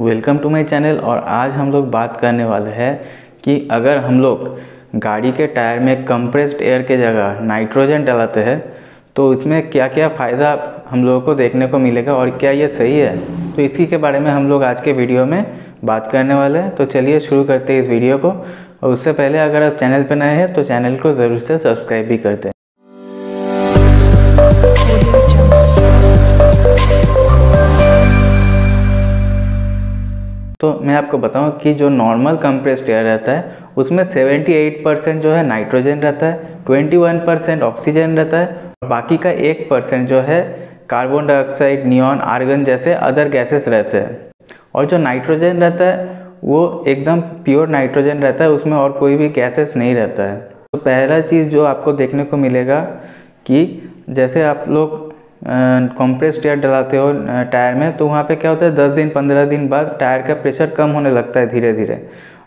Welcome to my channel. और आज हम लोग बात करने वाले हैं कि अगर हम लोग गाड़ी के टायर में कंप्रेस्ड एयर के जगह नाइट्रोजन डलाते हैं तो इसमें क्या क्या फ़ायदा हम लोगों को देखने को मिलेगा और क्या ये सही है, तो इसी के बारे में हम लोग आज के वीडियो में बात करने वाले हैं। तो चलिए शुरू करते हैं इस वीडियो को। और उससे पहले अगर आप चैनल पर नए हैं तो चैनल को ज़रूर से सब्सक्राइब भी कर दें। तो मैं आपको बताऊं कि जो नॉर्मल कंप्रेस्ड एयर रहता है उसमें 78% जो है नाइट्रोजन रहता है, 21% ऑक्सीजन रहता है और बाकी का 1% जो है कार्बन डाइऑक्साइड, नियॉन, आर्गन जैसे अदर गैसेस रहते हैं। और जो नाइट्रोजन रहता है वो एकदम प्योर नाइट्रोजन रहता है, उसमें और कोई भी गैसेस नहीं रहता है। तो पहला चीज़ जो आपको देखने को मिलेगा कि जैसे आप लोग कंप्रेस्ड एयर डलाते हो टायर में, तो वहाँ पे क्या होता है 10 दिन 15 दिन बाद टायर का प्रेशर कम होने लगता है धीरे धीरे।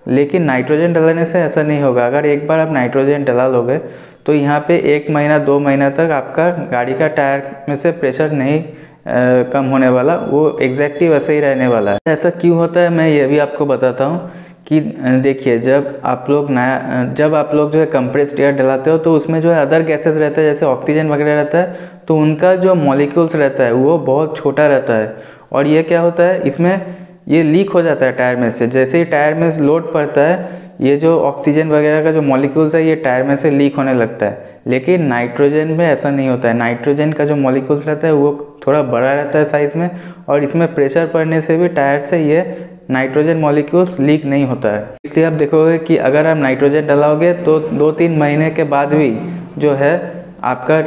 लेकिन नाइट्रोजन डलाने से ऐसा नहीं होगा। अगर एक बार आप नाइट्रोजन डला लोगे तो यहाँ पे 1 महीना 2 महीना तक आपका गाड़ी का टायर में से प्रेशर नहीं कम होने वाला, वो एग्जैक्टली वैसे ही रहने वाला है। ऐसा क्यों होता है मैं ये भी आपको बताता हूँ कि देखिए, जब आप लोग जो है कंप्रेस्ड एयर डलाते हो तो उसमें जो है अदर गैसेस रहते हैं, जैसे ऑक्सीजन वगैरह रहता है, तो उनका जो मॉलिक्यूल्स रहता है वो बहुत छोटा रहता है। और ये क्या होता है, इसमें ये लीक हो जाता है टायर में से। जैसे ही टायर में लोड पड़ता है, ये जो ऑक्सीजन वगैरह का जो मॉलिक्यूल्स है ये टायर में से लीक होने लगता है। लेकिन नाइट्रोजन में ऐसा नहीं होता है। नाइट्रोजन का जो मॉलिक्यूल्स रहता है वो थोड़ा बड़ा रहता है साइज़ में, और इसमें प्रेशर पड़ने से भी टायर से ये नाइट्रोजन मॉलिक्यूल्स लीक नहीं होता है। इसलिए आप देखोगे कि अगर आप नाइट्रोजन डलाओगे तो 2-3 महीने के बाद भी जो है आपका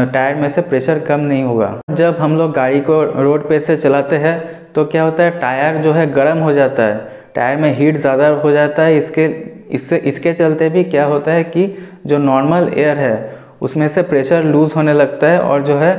टायर में से प्रेशर कम नहीं होगा। जब हम लोग गाड़ी को रोड पे से चलाते हैं तो क्या होता है, टायर जो है गर्म हो जाता है, टायर में हीट ज़्यादा हो जाता है। इसके चलते भी क्या होता है कि जो नॉर्मल एयर है उसमें से प्रेशर लूज़ होने लगता है और जो है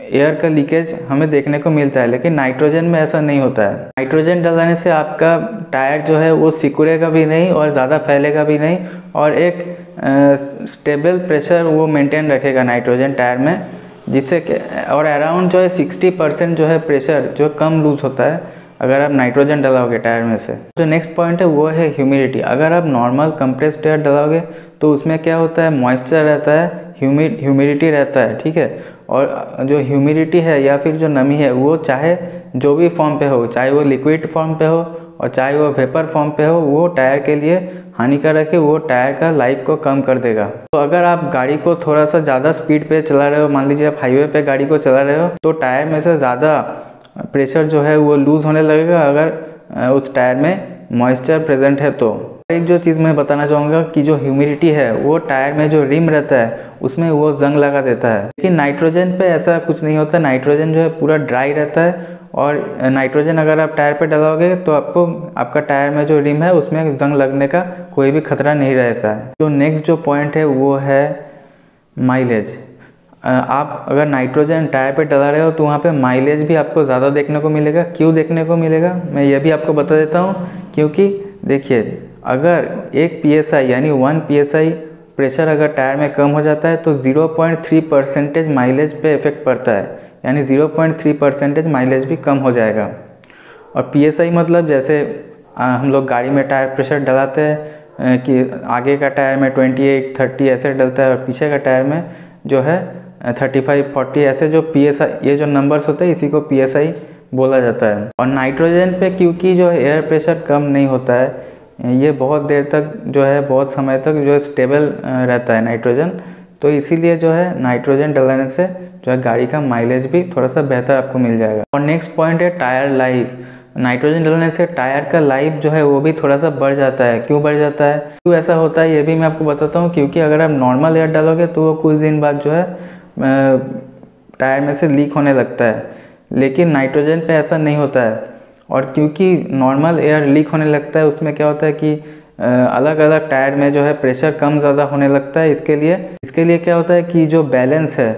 एयर का लीकेज हमें देखने को मिलता है। लेकिन नाइट्रोजन में ऐसा नहीं होता है। नाइट्रोजन डलाने से आपका टायर जो है वो सिकुड़ेगा भी नहीं और ज़्यादा फैलेगा भी नहीं, और एक स्टेबल प्रेशर वो मेंटेन रखेगा नाइट्रोजन टायर में, जिससे और अराउंड जो है 60% जो है प्रेशर जो कम लूज़ होता है अगर आप नाइट्रोजन डलाओगे टायर में से। जो नेक्स्ट पॉइंट है वो है ह्यूमिडिटी। अगर आप नॉर्मल कंप्रेस्ड एयर डलाओगे तो उसमें क्या होता है, मॉइस्चर रहता है, ह्यूमिडिटी रहता है, ठीक है। और जो ह्यूमिडिटी है या फिर जो नमी है वो चाहे जो भी फॉर्म पे हो, चाहे वो लिक्विड फॉर्म पे हो और चाहे वो वेपर फॉर्म पे हो, वो टायर के लिए हानिकारक है। वो टायर का लाइफ को कम कर देगा। तो अगर आप गाड़ी को थोड़ा सा ज़्यादा स्पीड पे चला रहे हो, मान लीजिए आप हाईवे पे गाड़ी को चला रहे हो, तो टायर में से ज़्यादा प्रेशर जो है वो लूज़ होने लगेगा अगर उस टायर में मॉइस्चर प्रेजेंट है। तो एक जो चीज़ मैं बताना चाहूँगा कि जो ह्यूमिडिटी है वो टायर में जो रिम रहता है उसमें वो जंग लगा देता है। लेकिन नाइट्रोजन पे ऐसा कुछ नहीं होता। नाइट्रोजन जो है पूरा ड्राई रहता है, और नाइट्रोजन अगर आप टायर पे डलाओगे तो आपका टायर में जो रिम है उसमें जंग लगने का कोई भी खतरा नहीं रहता है। जो नेक्स्ट जो पॉइंट है वो है माइलेज। आप अगर नाइट्रोजन टायर पे डला रहे हो तो वहाँ पे माइलेज भी आपको ज़्यादा देखने को मिलेगा। क्यों देखने को मिलेगा मैं ये भी आपको बता देता हूँ। क्योंकि देखिए, अगर 1 PSI यानी 1 PSI प्रेशर अगर टायर में कम हो जाता है तो 0.3% माइलेज पे इफेक्ट पड़ता है, यानी 0.3% माइलेज भी कम हो जाएगा। और PSI मतलब जैसे हम लोग गाड़ी में टायर प्रेशर डलाते हैं कि आगे का टायर में 28, 30 ऐसे डलता है और पीछे का टायर में जो है 35, 40 ऐसे जो PSI, ये जो नंबर्स होते हैं इसी को PSI बोला जाता है। और नाइट्रोजन पे क्योंकि जो एयर प्रेशर कम नहीं होता है, ये बहुत देर तक जो है, बहुत समय तक जो है स्टेबल रहता है नाइट्रोजन, तो इसीलिए जो है नाइट्रोजन डलाने से जो है गाड़ी का माइलेज भी थोड़ा सा बेहतर आपको मिल जाएगा। और नेक्स्ट पॉइंट है टायर लाइफ। नाइट्रोजन डलाने से टायर का लाइफ जो है वो भी थोड़ा सा बढ़ जाता है। क्यों बढ़ जाता है, क्यों ऐसा होता है, ये भी मैं आपको बताता हूँ। क्योंकि अगर आप नॉर्मल एयर डालोगे तो वो कुछ दिन बाद जो है टायर में से लीक होने लगता है। लेकिन नाइट्रोजन पे ऐसा नहीं होता है। और क्योंकि नॉर्मल एयर लीक होने लगता है, उसमें क्या होता है कि अलग अलग टायर में जो है प्रेशर कम ज़्यादा होने लगता है। इसके लिए क्या होता है कि जो बैलेंस है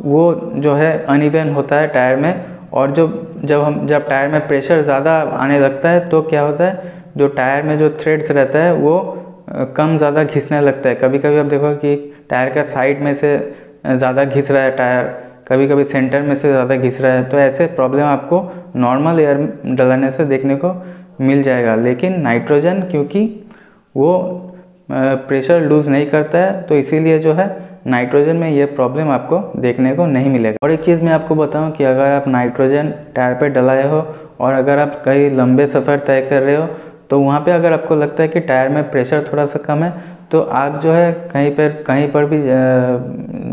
वो जो है अनइवन होता है टायर में। और जब टायर में प्रेशर ज़्यादा आने लगता है तो क्या होता है, जो टायर में जो थ्रेड्स रहता है वो कम ज़्यादा घिसने लगता है। कभी कभी आप देखो कि टायर का साइड में से ज़्यादा घिस रहा है टायर, कभी कभी सेंटर में से ज़्यादा घिस रहा है, तो ऐसे प्रॉब्लम आपको नॉर्मल एयर डलाने से देखने को मिल जाएगा। लेकिन नाइट्रोजन क्योंकि वो प्रेशर लूज़ नहीं करता है, तो इसीलिए जो है नाइट्रोजन में ये प्रॉब्लम आपको देखने को नहीं मिलेगा। और एक चीज़ मैं आपको बताऊं कि अगर आप नाइट्रोजन टायर पे डलाए हो और अगर आप कहीं लंबे सफ़र तय कर रहे हो, तो वहाँ पे अगर आपको लगता है कि टायर में प्रेशर थोड़ा सा कम है, तो आप जो है कहीं पर भी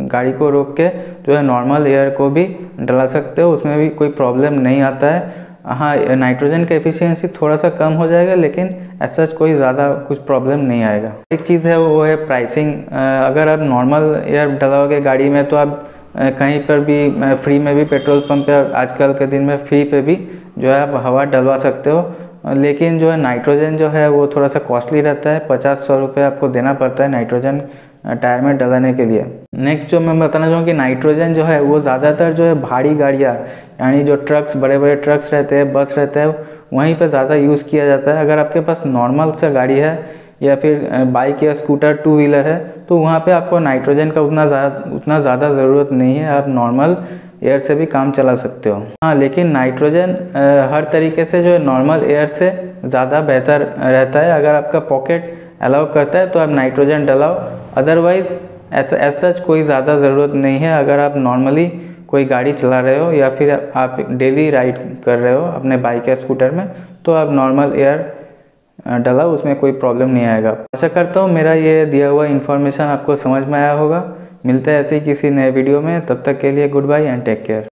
गाड़ी को रोक के जो है नॉर्मल एयर को भी डला सकते हो, उसमें भी कोई प्रॉब्लम नहीं आता है। हाँ, नाइट्रोजन का एफिशिएंसी थोड़ा सा कम हो जाएगा, लेकिन ऐसा कोई ज़्यादा कुछ प्रॉब्लम नहीं आएगा। एक चीज़ है वो है प्राइसिंग। अगर आप नॉर्मल एयर डलाओगे गाड़ी में, तो आप कहीं पर भी फ्री में भी पेट्रोल पंप पे आजकल के दिन में फ्री पे भी जो है आप हवा डलवा सकते हो। लेकिन जो है नाइट्रोजन जो है वो थोड़ा सा कॉस्टली रहता है, 50-100 रुपये आपको देना पड़ता है नाइट्रोजन टायर में डलाने के लिए। नेक्स्ट जो मैं बताना चाहूँ कि नाइट्रोजन जो है वो ज़्यादातर जो है भारी गाड़ियाँ, यानी जो ट्रक्स, बड़े बड़े ट्रक्स रहते हैं, बस रहते हैं, वहीं पर ज़्यादा यूज़ किया जाता है। अगर आपके पास नॉर्मल सा गाड़ी है या फिर बाइक या स्कूटर, 2 व्हीलर है, तो वहाँ पे आपको नाइट्रोजन का उतना ज़्यादा ज़रूरत नहीं है, आप नॉर्मल एयर से भी काम चला सकते हो। हाँ, लेकिन नाइट्रोजन हर तरीके से जो है नॉर्मल एयर से ज़्यादा बेहतर रहता है। अगर आपका पॉकेट अलाउ करता है तो आप नाइट्रोजन डलाओ, अदरवाइज़ ऐसा कोई ज़्यादा ज़रूरत नहीं है। अगर आप नॉर्मली कोई गाड़ी चला रहे हो या फिर आप डेली राइड कर रहे हो अपने बाइक या स्कूटर में, तो आप नॉर्मल एयर डलाओ, उसमें कोई प्रॉब्लम नहीं आएगा। आशा करता हूँ मेरा ये दिया हुआ इन्फॉर्मेशन आपको समझ में आया होगा। मिलते हैं ऐसे ही किसी नए वीडियो में, तब तक के लिए goodbye and take care.